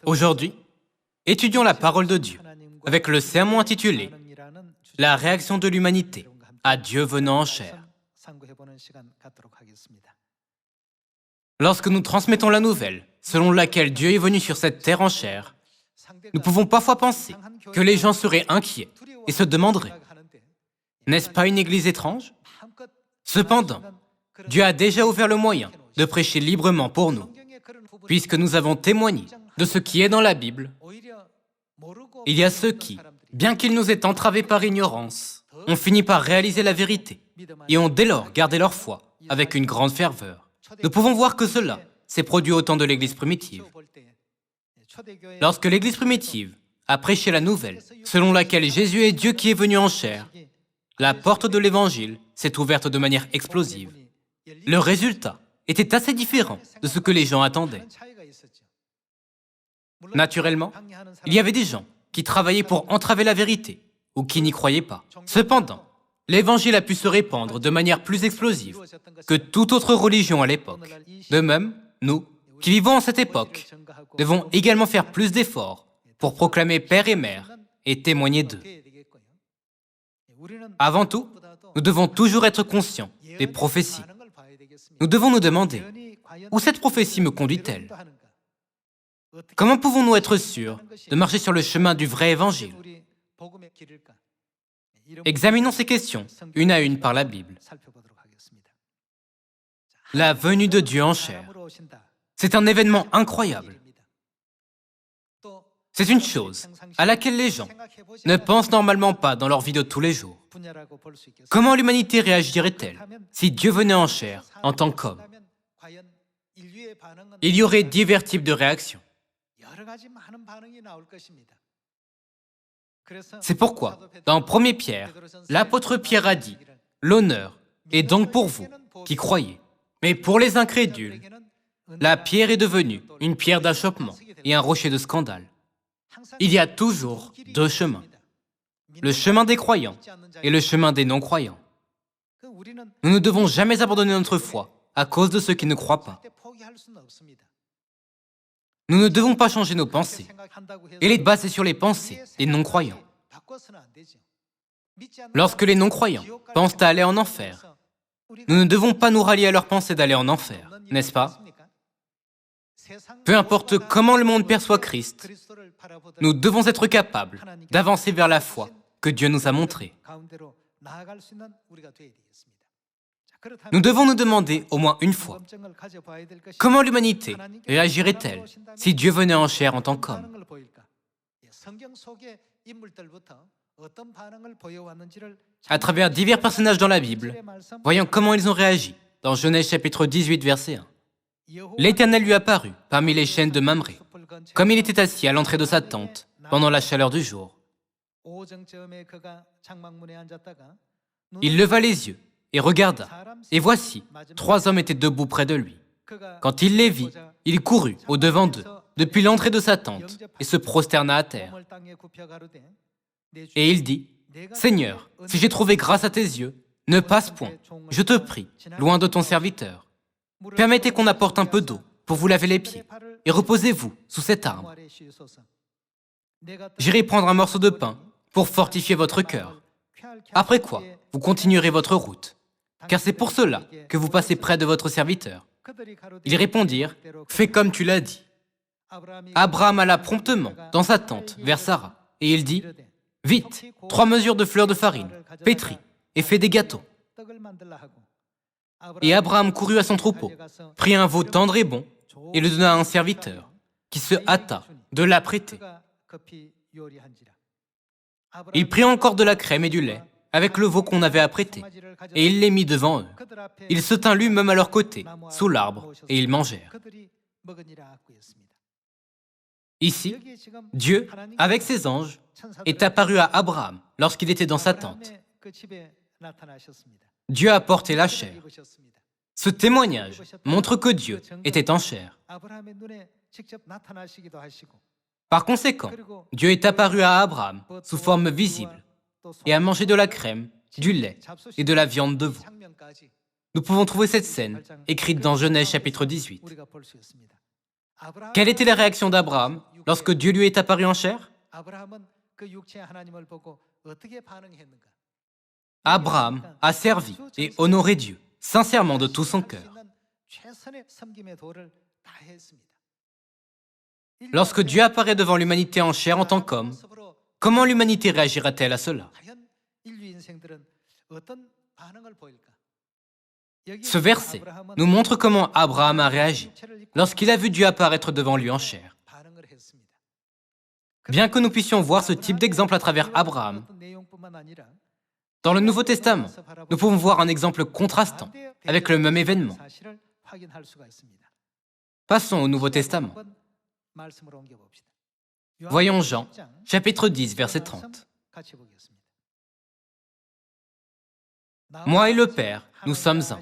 Aujourd'hui, étudions la parole de Dieu avec le sermon intitulé « La réaction de l'humanité à Dieu venant en chair ». Lorsque nous transmettons la nouvelle selon laquelle Dieu est venu sur cette terre en chair, nous pouvons parfois penser que les gens seraient inquiets et se demanderaient « N'est-ce pas une église étrange ?» Cependant, Dieu a déjà ouvert le moyen de prêcher librement pour nous, puisque nous avons témoigné de ce qui est dans la Bible. Il y a ceux qui, bien qu'ils nous aient entravés par ignorance, ont fini par réaliser la vérité et ont dès lors gardé leur foi avec une grande ferveur. Nous pouvons voir que cela s'est produit au temps de l'Église primitive. Lorsque l'Église primitive a prêché la nouvelle selon laquelle Jésus est Dieu qui est venu en chair, la porte de l'Évangile s'est ouverte de manière explosive. Le résultat était assez différent de ce que les gens attendaient. Naturellement, il y avait des gens qui travaillaient pour entraver la vérité ou qui n'y croyaient pas. Cependant, l'Évangile a pu se répandre de manière plus explosive que toute autre religion à l'époque. De même, nous, qui vivons en cette époque, devons également faire plus d'efforts pour proclamer Père et Mère et témoigner d'eux. Avant tout, nous devons toujours être conscients des prophéties. Nous devons nous demander, où cette prophétie me conduit-elle? Comment pouvons-nous être sûrs de marcher sur le chemin du vrai évangile? Examinons ces questions, une à une par la Bible. La venue de Dieu en chair. C'est un événement incroyable. C'est une chose à laquelle les gens ne pensent normalement pas dans leur vie de tous les jours. Comment l'humanité réagirait-elle si Dieu venait en chair en tant qu'homme? Il y aurait divers types de réactions. C'est pourquoi, dans 1 Pierre, l'apôtre Pierre a dit « L'honneur est donc pour vous qui croyez. Mais pour les incrédules, la pierre est devenue une pierre d'achoppement et un rocher de scandale. » Il y a toujours deux chemins, le chemin des croyants et le chemin des non-croyants. Nous ne devons jamais abandonner notre foi à cause de ceux qui ne croient pas. Nous ne devons pas changer nos pensées et les baser sur les pensées des non-croyants. Lorsque les non-croyants pensent à aller en enfer, nous ne devons pas nous rallier à leur pensée d'aller en enfer, n'est-ce pas? Peu importe comment le monde perçoit Christ, nous devons être capables d'avancer vers la foi que Dieu nous a montrée. Nous devons nous demander au moins une fois, comment l'humanité réagirait-elle si Dieu venait en chair en tant qu'homme? À travers divers personnages dans la Bible, voyons comment ils ont réagi dans Genèse chapitre 18, verset 1. L'Éternel lui apparut parmi les chênes de Mamré, comme il était assis à l'entrée de sa tente pendant la chaleur du jour. Il leva les yeux et regarda, et voici, 3 hommes étaient debout près de lui. Quand il les vit, il courut au-devant d'eux, depuis l'entrée de sa tente, et se prosterna à terre. Et il dit, « Seigneur, si j'ai trouvé grâce à tes yeux, ne passe point, je te prie, loin de ton serviteur. Permettez qu'on apporte un peu d'eau pour vous laver les pieds, et reposez-vous sous cet arbre. J'irai prendre un morceau de pain pour fortifier votre cœur. Après quoi, vous continuerez votre route, car c'est pour cela que vous passez près de votre serviteur. » Ils répondirent, « Fais comme tu l'as dit. » Abraham alla promptement dans sa tente vers Sarah, et il dit, « Vite, 3 mesures de fleurs de farine, pétris, et fais des gâteaux. » Et Abraham courut à son troupeau, prit un veau tendre et bon, et le donna à un serviteur, qui se hâta de l'apprêter. Il prit encore de la crème et du lait, avec le veau qu'on avait apprêté, et il les mit devant eux. Il se tint lui-même à leur côté, sous l'arbre, et ils mangèrent. Ici, Dieu, avec ses anges, est apparu à Abraham lorsqu'il était dans sa tente. Dieu a porté la chair. Ce témoignage montre que Dieu était en chair. Par conséquent, Dieu est apparu à Abraham sous forme visible et a mangé de la crème, du lait et de la viande de veau. Nous pouvons trouver cette scène écrite dans Genèse chapitre 18. Quelle était la réaction d'Abraham lorsque Dieu lui est apparu en chair? Abraham a servi et honoré Dieu, sincèrement de tout son cœur. Lorsque Dieu apparaît devant l'humanité en chair en tant qu'homme, comment l'humanité réagira-t-elle à cela? Ce verset nous montre comment Abraham a réagi lorsqu'il a vu Dieu apparaître devant lui en chair. Bien que nous puissions voir ce type d'exemple à travers Abraham, dans le Nouveau Testament, nous pouvons voir un exemple contrastant avec le même événement. Passons au Nouveau Testament. Voyons Jean, chapitre 10, verset 30. Moi et le Père, nous sommes un.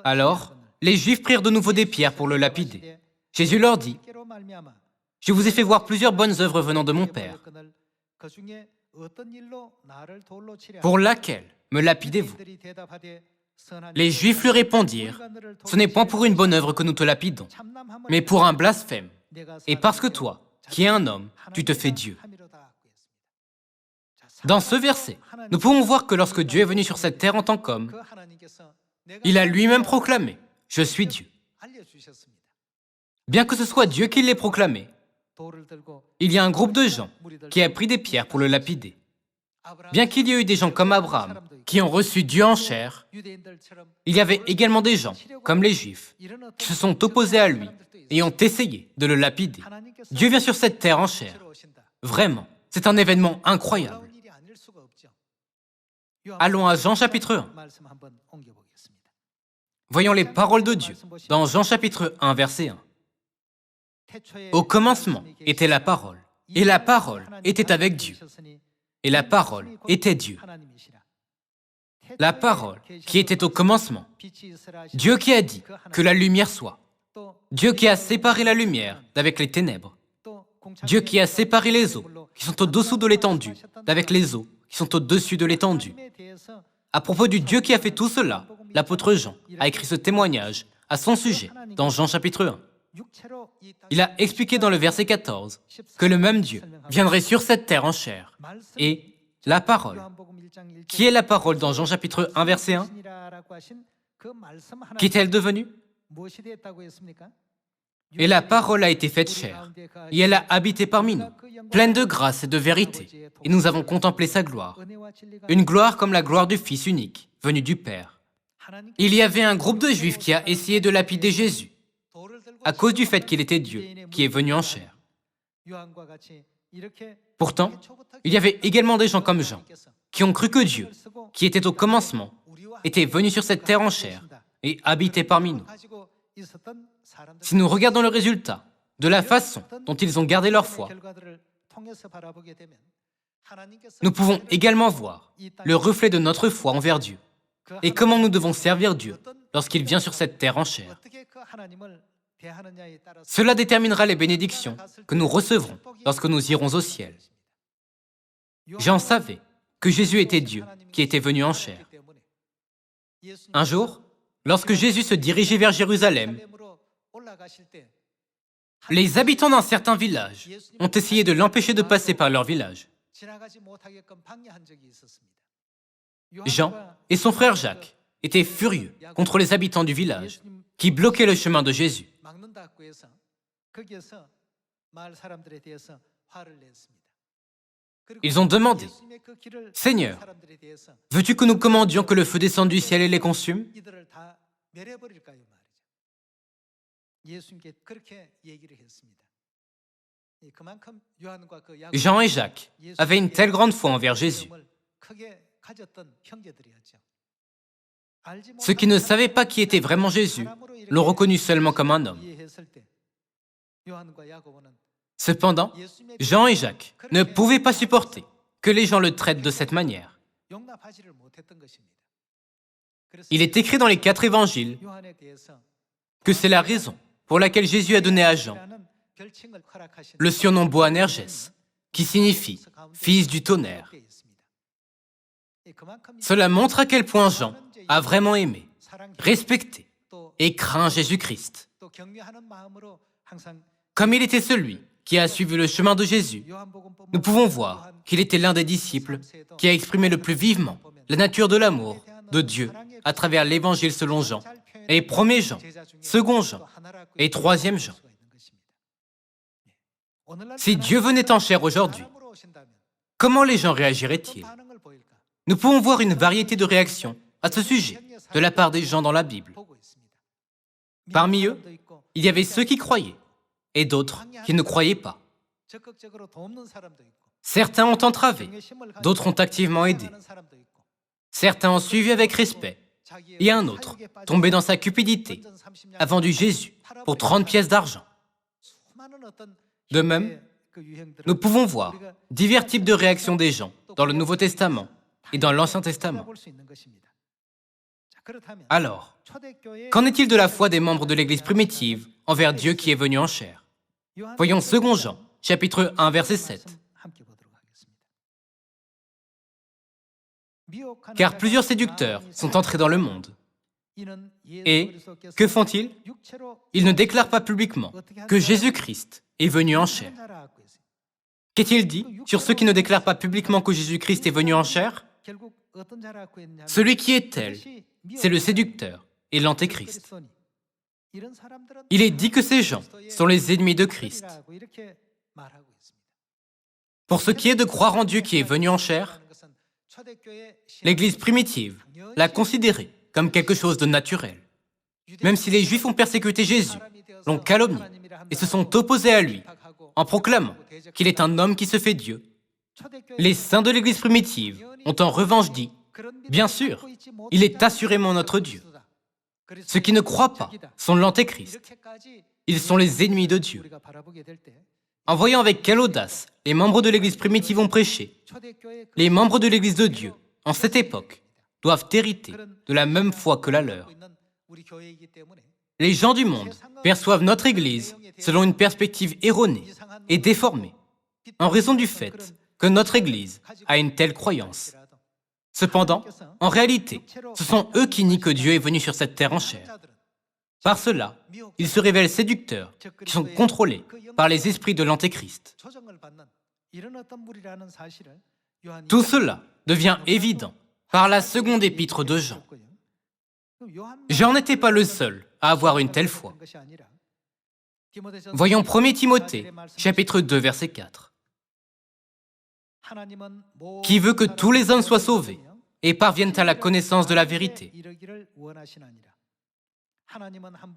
Alors, les Juifs prirent de nouveau des pierres pour le lapider. Jésus leur dit, « Je vous ai fait voir plusieurs bonnes œuvres venant de mon Père. Pour laquelle me lapidez-vous » Les Juifs lui répondirent, « Ce n'est point pour une bonne œuvre que nous te lapidons, mais pour un blasphème, et parce que toi, qui es un homme, tu te fais Dieu. » Dans ce verset, nous pouvons voir que lorsque Dieu est venu sur cette terre en tant qu'homme, il a lui-même proclamé « Je suis Dieu ». Bien que ce soit Dieu qui l'ait proclamé, il y a un groupe de gens qui a pris des pierres pour le lapider. Bien qu'il y ait eu des gens comme Abraham qui ont reçu Dieu en chair, il y avait également des gens, comme les Juifs, qui se sont opposés à lui et ont essayé de le lapider. Dieu vient sur cette terre en chair. Vraiment, c'est un événement incroyable. Allons à Jean chapitre 1. Voyons les paroles de Dieu dans Jean chapitre 1, verset 1. Au commencement était la parole, et la parole était avec Dieu, et la parole était Dieu. La parole qui était au commencement, Dieu qui a dit que la lumière soit, Dieu qui a séparé la lumière d'avec les ténèbres, Dieu qui a séparé les eaux qui sont au-dessous de l'étendue d'avec les eaux qui sont au-dessus de l'étendue. À propos du Dieu qui a fait tout cela, l'apôtre Jean a écrit ce témoignage à son sujet dans Jean chapitre 1. Il a expliqué dans le verset 14 que le même Dieu viendrait sur cette terre en chair. Et la parole, qui est la parole dans Jean chapitre 1, verset 1, qu'est-elle devenue? Et la parole a été faite chair, et elle a habité parmi nous, pleine de grâce et de vérité, et nous avons contemplé sa gloire. Une gloire comme la gloire du Fils unique, venu du Père. Il y avait un groupe de Juifs qui a essayé de lapider Jésus, à cause du fait qu'il était Dieu, qui est venu en chair. Pourtant, il y avait également des gens comme Jean, qui ont cru que Dieu, qui était au commencement, était venu sur cette terre en chair et habitait parmi nous. Si nous regardons le résultat de la façon dont ils ont gardé leur foi, nous pouvons également voir le reflet de notre foi envers Dieu et comment nous devons servir Dieu lorsqu'il vient sur cette terre en chair. Cela déterminera les bénédictions que nous recevrons lorsque nous irons au ciel. Jean savait que Jésus était Dieu qui était venu en chair. Un jour, lorsque Jésus se dirigeait vers Jérusalem, les habitants d'un certain village ont essayé de l'empêcher de passer par leur village. Jean et son frère Jacques étaient furieux contre les habitants du village qui bloquaient le chemin de Jésus. Ils ont demandé, « Seigneur, veux-tu que nous commandions que le feu descende du ciel et les consume ?» Jean et Jacques avaient une telle grande foi envers Jésus. Ceux qui ne savaient pas qui était vraiment Jésus l'ont reconnu seulement comme un homme. Cependant, Jean et Jacques ne pouvaient pas supporter que les gens le traitent de cette manière. Il est écrit dans les 4 évangiles que c'est la raison pour laquelle Jésus a donné à Jean le surnom Boanerges, qui signifie « fils du tonnerre ». Cela montre à quel point Jean a vraiment aimé, respecté et craint Jésus-Christ. Comme il était celui qui a suivi le chemin de Jésus, nous pouvons voir qu'il était l'un des disciples qui a exprimé le plus vivement la nature de l'amour de Dieu à travers l'Évangile selon Jean, et 1er Jean, 2 Jean et 3e Jean. Si Dieu venait en chair aujourd'hui, comment les gens réagiraient-ils? Nous pouvons voir une variété de réactions à ce sujet de la part des gens dans la Bible. Parmi eux, il y avait ceux qui croyaient et d'autres qui ne croyaient pas. Certains ont entravé, d'autres ont activement aidé. Certains ont suivi avec respect et un autre, tombé dans sa cupidité, a vendu Jésus pour 30 pièces d'argent. De même, nous pouvons voir divers types de réactions des gens dans le Nouveau Testament et dans l'Ancien Testament. Alors, qu'en est-il de la foi des membres de l'Église primitive envers Dieu qui est venu en chair? Voyons 2 Jean, chapitre 1, verset 7. Car plusieurs séducteurs sont entrés dans le monde. Et que font-ils? Ils ne déclarent pas publiquement que Jésus-Christ est venu en chair. Qu'est-il dit sur ceux qui ne déclarent pas publiquement que Jésus-Christ est venu en chair? Celui qui est tel, c'est le séducteur et l'antéchrist. Il est dit que ces gens sont les ennemis de Christ. Pour ce qui est de croire en Dieu qui est venu en chair, l'Église primitive l'a considéré comme quelque chose de naturel. Même si les Juifs ont persécuté Jésus, l'ont calomnié et se sont opposés à lui, en proclamant qu'il est un homme qui se fait Dieu, les saints de l'Église primitive ont en revanche dit « Bien sûr, il est assurément notre Dieu. Ceux qui ne croient pas sont l'antéchrist. Ils sont les ennemis de Dieu. » En voyant avec quelle audace les membres de l'Église primitive ont prêché, les membres de l'Église de Dieu, en cette époque, doivent hériter de la même foi que la leur. Les gens du monde perçoivent notre Église selon une perspective erronée et déformée, en raison du fait que notre Église a une telle croyance. Cependant, en réalité, ce sont eux qui nient que Dieu est venu sur cette terre en chair. Par cela, ils se révèlent séducteurs, qui sont contrôlés par les esprits de l'antéchrist. Tout cela devient évident par la seconde épître de Jean. Jean n'était pas le seul à avoir une telle foi. Voyons 1 Timothée, chapitre 2, verset 4. Qui veut que tous les hommes soient sauvés et parviennent à la connaissance de la vérité.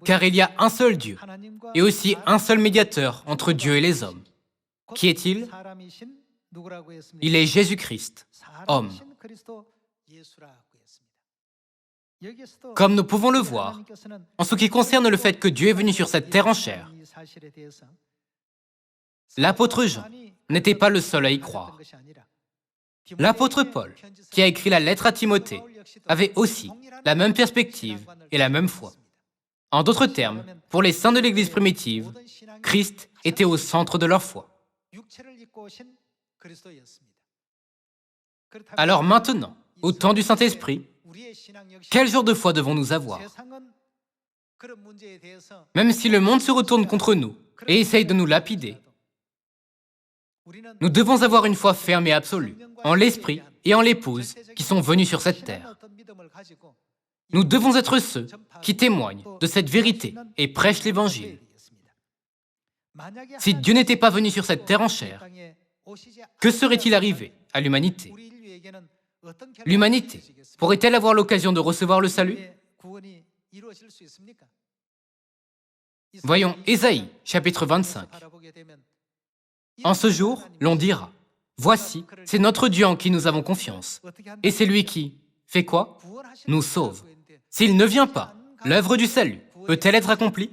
Car il y a un seul Dieu et aussi un seul médiateur entre Dieu et les hommes. Qui est-il? Il est Jésus-Christ, homme. Comme nous pouvons le voir, en ce qui concerne le fait que Dieu est venu sur cette terre en chair, l'apôtre Jean n'était pas le seul à y croire. L'apôtre Paul, qui a écrit la lettre à Timothée, avait aussi la même perspective et la même foi. En d'autres termes, pour les saints de l'Église primitive, Christ était au centre de leur foi. Alors maintenant, au temps du Saint-Esprit, quel genre de foi devons-nous avoir? Même si le monde se retourne contre nous et essaye de nous lapider, nous devons avoir une foi ferme et absolue en l'Esprit et en l'Épouse qui sont venus sur cette terre. Nous devons être ceux qui témoignent de cette vérité et prêchent l'Évangile. Si Dieu n'était pas venu sur cette terre en chair, que serait-il arrivé à l'humanité? L'humanité pourrait-elle avoir l'occasion de recevoir le salut? Voyons Ésaïe, chapitre 25. En ce jour, l'on dira, « Voici, c'est notre Dieu en qui nous avons confiance. Et c'est lui qui, fait quoi? Nous sauve. S'il ne vient pas, l'œuvre du salut peut-elle être accomplie?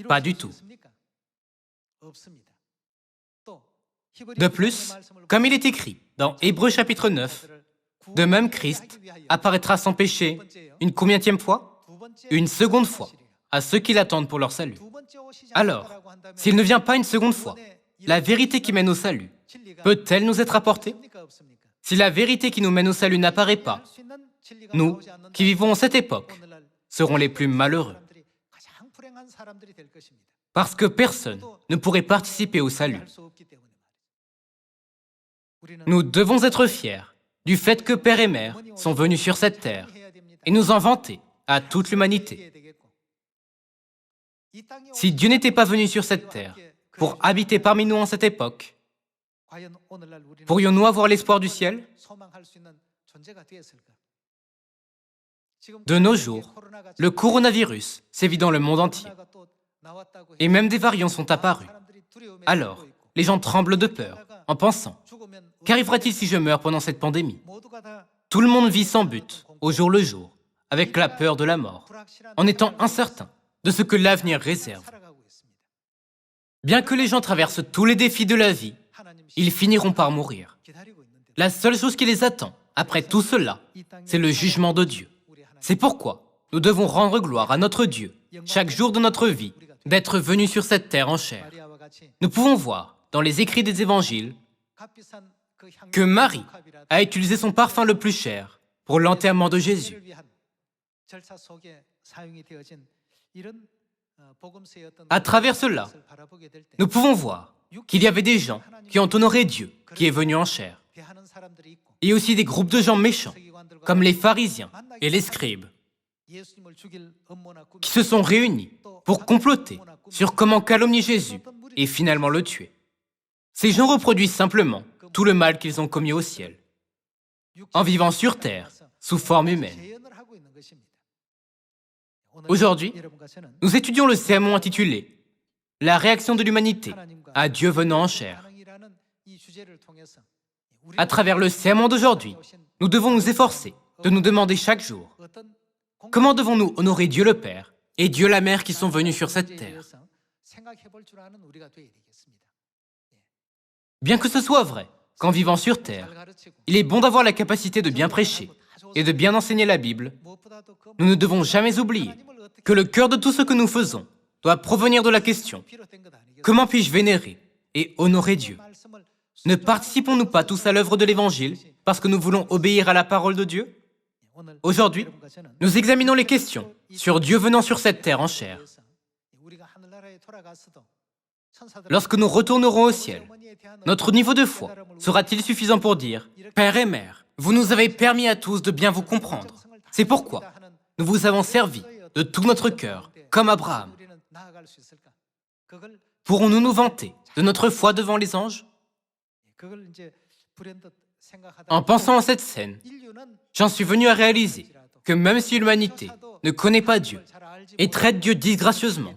Pas du tout. » De plus, comme il est écrit dans Hébreux chapitre 9, de même Christ apparaîtra sans péché une combienième fois? Une seconde fois, à ceux qui l'attendent pour leur salut. Alors, s'il ne vient pas une seconde fois, la vérité qui mène au salut peut-elle nous être apportée? Si la vérité qui nous mène au salut n'apparaît pas, nous, qui vivons en cette époque, serons les plus malheureux. Parce que personne ne pourrait participer au salut. Nous devons être fiers du fait que Père et Mère sont venus sur cette terre et nous en vanter à toute l'humanité. Si Dieu n'était pas venu sur cette terre pour habiter parmi nous en cette époque, pourrions-nous avoir l'espoir du ciel? De nos jours, le coronavirus sévit dans le monde entier et même des variants sont apparus. Alors, les gens tremblent de peur en pensant: qu'arrivera-t-il si je meurs pendant cette pandémie? Tout le monde vit sans but, au jour le jour, avec la peur de la mort, en étant incertain de ce que l'avenir réserve. Bien que les gens traversent tous les défis de la vie, ils finiront par mourir. La seule chose qui les attend, après tout cela, c'est le jugement de Dieu. C'est pourquoi nous devons rendre gloire à notre Dieu, chaque jour de notre vie, d'être venu sur cette terre en chair. Nous pouvons voir, dans les écrits des évangiles, que Marie a utilisé son parfum le plus cher pour l'enterrement de Jésus. À travers cela, nous pouvons voir qu'il y avait des gens qui ont honoré Dieu, qui est venu en chair, et aussi des groupes de gens méchants, comme les pharisiens et les scribes, qui se sont réunis pour comploter sur comment calomnier Jésus et finalement le tuer. Ces gens reproduisent simplement tout le mal qu'ils ont commis au ciel, en vivant sur terre sous forme humaine. Aujourd'hui, nous étudions le sermon intitulé « La réaction de l'humanité à Dieu venant en chair ». À travers le sermon d'aujourd'hui, nous devons nous efforcer de nous demander chaque jour comment devons-nous honorer Dieu le Père et Dieu la Mère qui sont venus sur cette terre. Bien que ce soit vrai qu'en vivant sur terre, il est bon d'avoir la capacité de bien prêcher et de bien enseigner la Bible, nous ne devons jamais oublier que le cœur de tout ce que nous faisons doit provenir de la question: comment puis-je vénérer et honorer Dieu? Ne participons-nous pas tous à l'œuvre de l'Évangile parce que nous voulons obéir à la parole de Dieu? Aujourd'hui, nous examinons les questions sur Dieu venant sur cette terre en chair. Lorsque nous retournerons au ciel, notre niveau de foi sera-t-il suffisant pour dire: Père et Mère, vous nous avez permis à tous de bien vous comprendre. C'est pourquoi nous vous avons servi de tout notre cœur, comme Abraham. Pourrons-nous nous vanter de notre foi devant les anges? En pensant à cette scène, j'en suis venu à réaliser que même si l'humanité ne connaît pas Dieu et traite Dieu disgracieusement,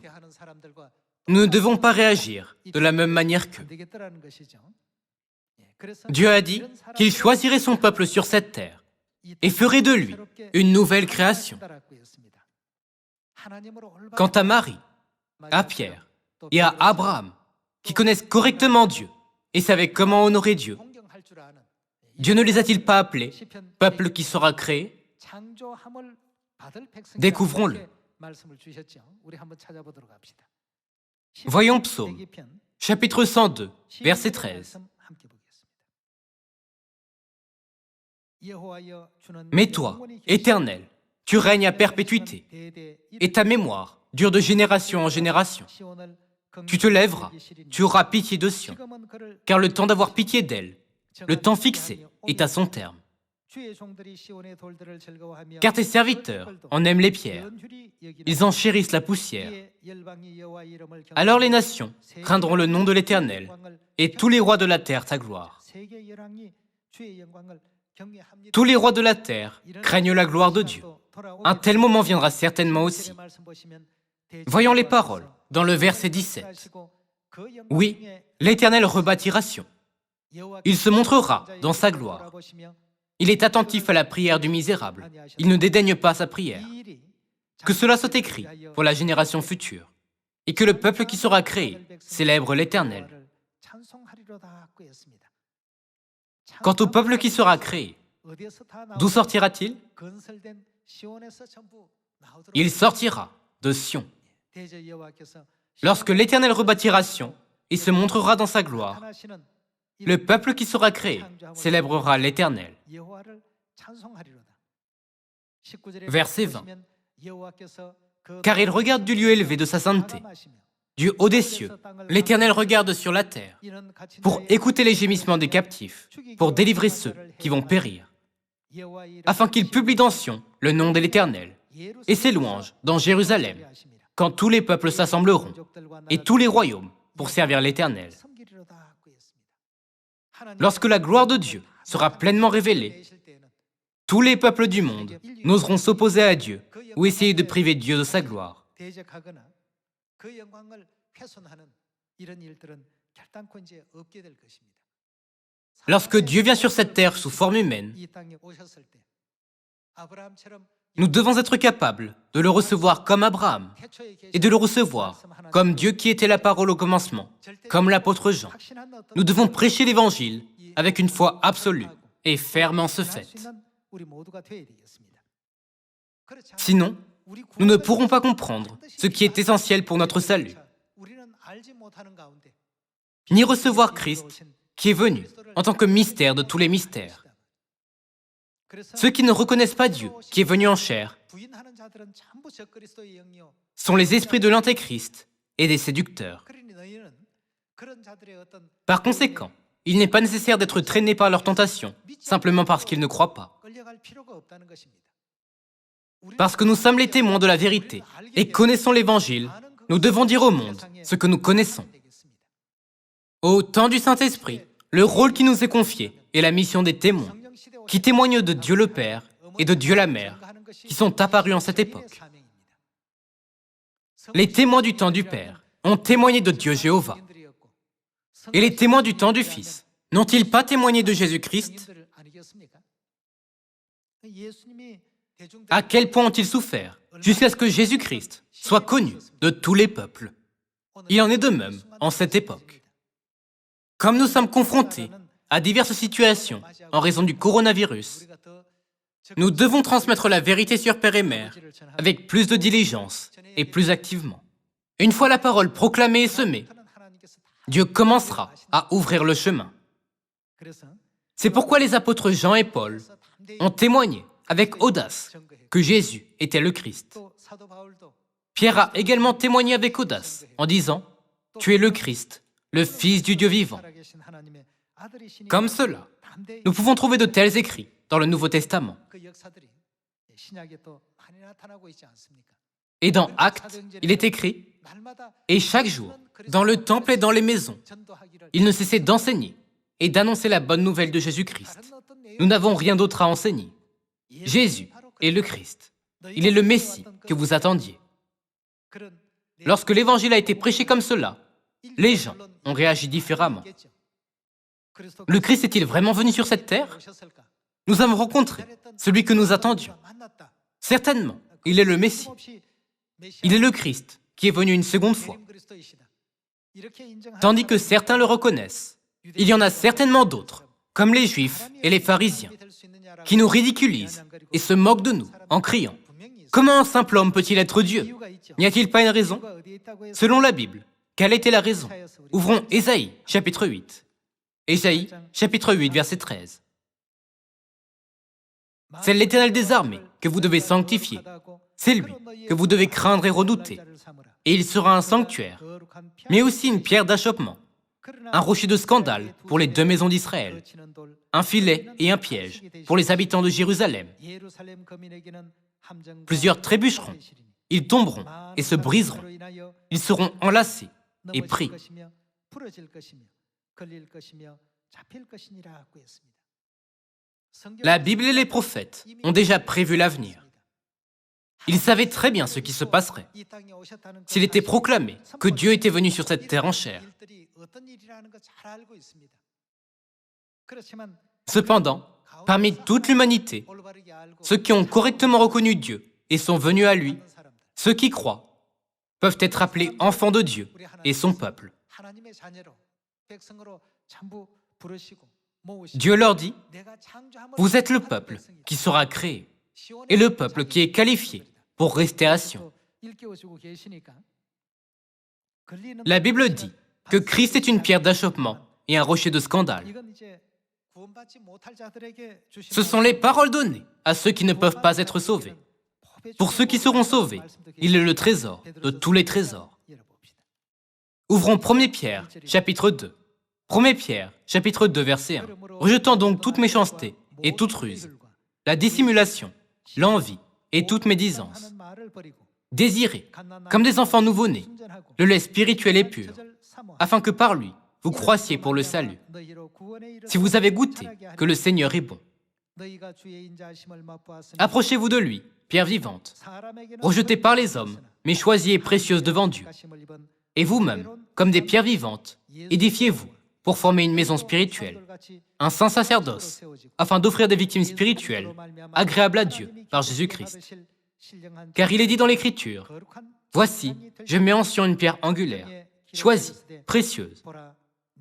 nous ne devons pas réagir de la même manière qu'eux. Dieu a dit qu'il choisirait son peuple sur cette terre et ferait de lui une nouvelle création. Quant à Marie, à Pierre et à Abraham, qui connaissent correctement Dieu et savaient comment honorer Dieu, Dieu ne les a-t-il pas appelés peuple qui sera créé? Découvrons-le. Voyons Psaume, chapitre 102, verset 13. Mais toi, Éternel, tu règnes à perpétuité, et ta mémoire dure de génération en génération. Tu te lèveras, tu auras pitié de Sion, car le temps d'avoir pitié d'elle, le temps fixé, est à son terme. Car tes serviteurs en aiment les pierres, ils en chérissent la poussière. Alors les nations craindront le nom de l'Éternel, et tous les rois de la terre ta gloire. Tous les rois de la terre craignent la gloire de Dieu. Un tel moment viendra certainement aussi. Voyons les paroles dans le verset 17. Oui, l'Éternel rebâtira Sion. Il se montrera dans sa gloire. Il est attentif à la prière du misérable. Il ne dédaigne pas sa prière. Que cela soit écrit pour la génération future, et que le peuple qui sera créé célèbre l'Éternel. Quant au peuple qui sera créé, d'où sortira-t-il? Il sortira de Sion. Lorsque l'Éternel rebâtira Sion et se montrera dans sa gloire, le peuple qui sera créé célébrera l'Éternel. Verset 20. car il regarde du lieu élevé de sa sainteté. Du haut des cieux, l'Éternel regarde sur la terre pour écouter les gémissements des captifs, pour délivrer ceux qui vont périr, afin qu'il publie dans Sion le nom de l'Éternel et ses louanges dans Jérusalem, quand tous les peuples s'assembleront et tous les royaumes pour servir l'Éternel. Lorsque la gloire de Dieu sera pleinement révélée, tous les peuples du monde n'oseront s'opposer à Dieu ou essayer de priver Dieu de sa gloire. Lorsque Dieu vient sur cette terre sous forme humaine, nous devons être capables de le recevoir comme Abraham et de le recevoir comme Dieu qui était la parole au commencement, comme l'apôtre Jean. Nous devons prêcher l'Évangile avec une foi absolue et ferme en ce fait. Sinon, nous ne pourrons pas comprendre ce qui est essentiel pour notre salut, ni recevoir Christ qui est venu en tant que mystère de tous les mystères. Ceux qui ne reconnaissent pas Dieu qui est venu en chair sont les esprits de l'Antéchrist et des séducteurs. Par conséquent, il n'est pas nécessaire d'être traîné par leurs tentations simplement parce qu'ils ne croient pas. Parce que nous sommes les témoins de la vérité et connaissons l'Évangile, nous devons dire au monde ce que nous connaissons. Au temps du Saint-Esprit, le rôle qui nous est confié est la mission des témoins, qui témoignent de Dieu le Père et de Dieu la Mère, qui sont apparus en cette époque. Les témoins du temps du Père ont témoigné de Dieu Jéhovah. Et les témoins du temps du Fils n'ont-ils pas témoigné de Jésus-Christ? À quel point ont-ils souffert jusqu'à ce que Jésus-Christ soit connu de tous les peuples? Il en est de même en cette époque. Comme nous sommes confrontés à diverses situations en raison du coronavirus, nous devons transmettre la vérité sur Père et Mère avec plus de diligence et plus activement. Une fois la parole proclamée et semée, Dieu commencera à ouvrir le chemin. C'est pourquoi les apôtres Jean et Paul ont témoigné avec audace que Jésus était le Christ. Pierre a également témoigné avec audace en disant « Tu es le Christ, le Fils du Dieu vivant ». Comme cela, nous pouvons trouver de tels écrits dans le Nouveau Testament. Et dans Actes, il est écrit « Et chaque jour, dans le temple et dans les maisons, il ne cessait d'enseigner et d'annoncer la bonne nouvelle de Jésus-Christ. Nous n'avons rien d'autre à enseigner. Jésus est le Christ. Il est le Messie que vous attendiez. » Lorsque l'Évangile a été prêché comme cela, les gens ont réagi différemment. Le Christ est-il vraiment venu sur cette terre? Nous avons rencontré celui que nous attendions. Certainement, il est le Messie. Il est le Christ qui est venu une seconde fois. Tandis que certains le reconnaissent, il y en a certainement d'autres, comme les Juifs et les pharisiens, qui nous ridiculisent et se moquent de nous en criant « Comment un simple homme peut-il être Dieu? N'y a-t-il pas une raison ?» Selon la Bible, quelle était la raison? Ouvrons Ésaïe, chapitre 8. Ésaïe, chapitre 8, verset 13. C'est l'Éternel des armées que vous devez sanctifier. C'est lui que vous devez craindre et redouter. Et il sera un sanctuaire, mais aussi une pierre d'achoppement, un rocher de scandale pour les deux maisons d'Israël, un filet et un piège pour les habitants de Jérusalem. Plusieurs trébucheront, ils tomberont et se briseront. Ils seront enlacés et pris. La Bible et les prophètes ont déjà prévu l'avenir. Ils savaient très bien ce qui se passerait s'il était proclamé que Dieu était venu sur cette terre en chair. Cependant, parmi toute l'humanité, ceux qui ont correctement reconnu Dieu et sont venus à lui, ceux qui croient, peuvent être appelés enfants de Dieu et son peuple. Dieu leur dit, « Vous êtes le peuple qui sera créé et le peuple qui est qualifié pour rester à Sion. » La Bible dit que Christ est une pierre d'achoppement et un rocher de scandale. Ce sont les paroles données à ceux qui ne peuvent pas être sauvés. Pour ceux qui seront sauvés, il est le trésor de tous les trésors. Ouvrons 1 Pierre, chapitre 2. 1 Pierre, chapitre 2, verset 1. Rejetant donc toute méchanceté et toute ruse, la dissimulation, l'envie et toute médisance. Désirez, comme des enfants nouveau-nés, le lait spirituel et pur, afin que par lui, vous croissiez pour le salut. Si vous avez goûté que le Seigneur est bon, approchez-vous de lui, pierre vivante, rejetée par les hommes, mais choisie et précieuse devant Dieu. Et vous-même, comme des pierres vivantes, édifiez-vous pour former une maison spirituelle, un saint sacerdoce, afin d'offrir des victimes spirituelles, agréables à Dieu par Jésus-Christ. Car il est dit dans l'Écriture, « Voici, je mets en Sion une pierre angulaire, choisie, précieuse,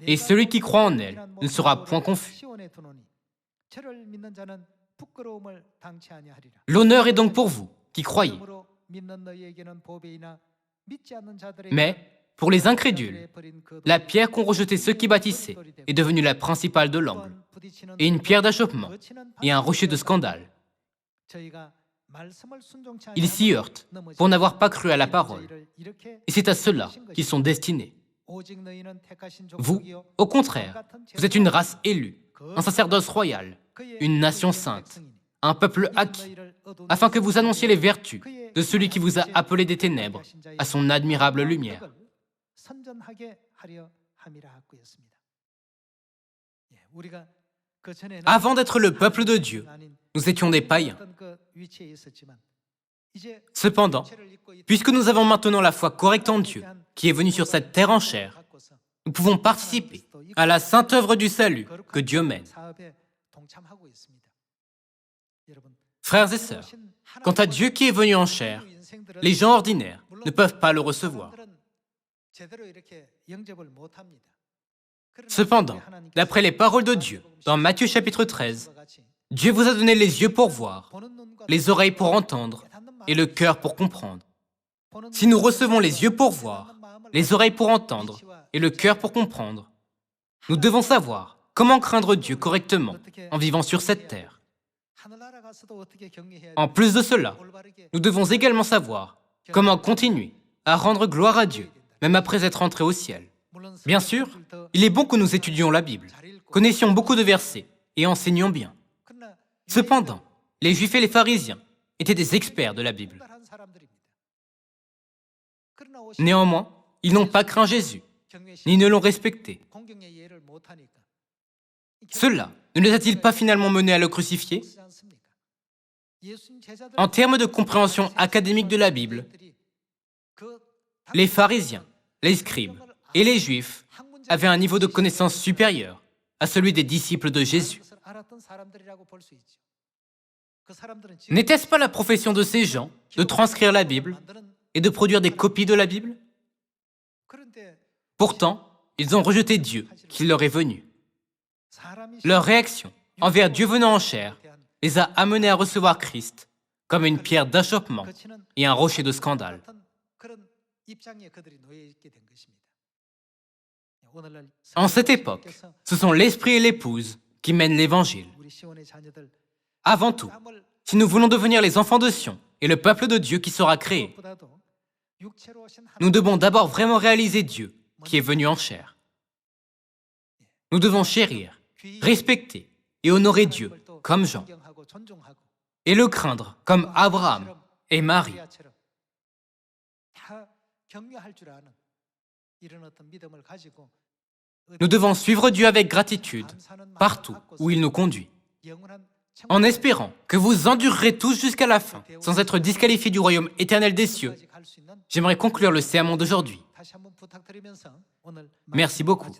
et celui qui croit en elle ne sera point confus. » L'honneur est donc pour vous qui croyez. Mais, pour les incrédules, la pierre qu'ont rejetée ceux qui bâtissaient est devenue la principale de l'angle, et une pierre d'achoppement, et un rocher de scandale. Ils s'y heurtent pour n'avoir pas cru à la parole, et c'est à ceux-là qu'ils sont destinés. Vous, au contraire, vous êtes une race élue, un sacerdoce royal, une nation sainte, un peuple acquis, afin que vous annonciez les vertus de celui qui vous a appelé des ténèbres à son admirable lumière. Avant d'être le peuple de Dieu, nous étions des païens. Cependant, puisque nous avons maintenant la foi correcte en Dieu, qui est venu sur cette terre en chair, nous pouvons participer à la sainte œuvre du salut que Dieu mène. Frères et sœurs, quant à Dieu qui est venu en chair, les gens ordinaires ne peuvent pas le recevoir. Cependant, d'après les paroles de Dieu, dans Matthieu chapitre 13, Dieu vous a donné les yeux pour voir, les oreilles pour entendre et le cœur pour comprendre. Si nous recevons les yeux pour voir, les oreilles pour entendre et le cœur pour comprendre, nous devons savoir comment craindre Dieu correctement en vivant sur cette terre. En plus de cela, nous devons également savoir comment continuer à rendre gloire à Dieu, même après être entrés au ciel. Bien sûr, il est bon que nous étudions la Bible, connaissions beaucoup de versets et enseignions bien. Cependant, les Juifs et les pharisiens étaient des experts de la Bible. Néanmoins, ils n'ont pas craint Jésus, ni ne l'ont respecté. Cela ne les a-t-il pas finalement menés à le crucifier? En termes de compréhension académique de la Bible, les pharisiens, les scribes et les Juifs avaient un niveau de connaissance supérieur à celui des disciples de Jésus. N'était-ce pas la profession de ces gens de transcrire la Bible et de produire des copies de la Bible? Pourtant, ils ont rejeté Dieu qui leur est venu. Leur réaction envers Dieu venant en chair les a amenés à recevoir Christ comme une pierre d'achoppement et un rocher de scandale. En cette époque, ce sont l'esprit et l'épouse qui mènent l'Évangile. Avant tout, si nous voulons devenir les enfants de Sion et le peuple de Dieu qui sera créé, nous devons d'abord vraiment réaliser Dieu qui est venu en chair. Nous devons chérir, respecter et honorer Dieu comme Jean, et le craindre comme Abraham et Marie. Nous devons suivre Dieu avec gratitude partout où il nous conduit, en espérant que vous endurerez tous jusqu'à la fin, sans être disqualifiés du royaume éternel des cieux. J'aimerais conclure le sermon d'aujourd'hui. Merci beaucoup.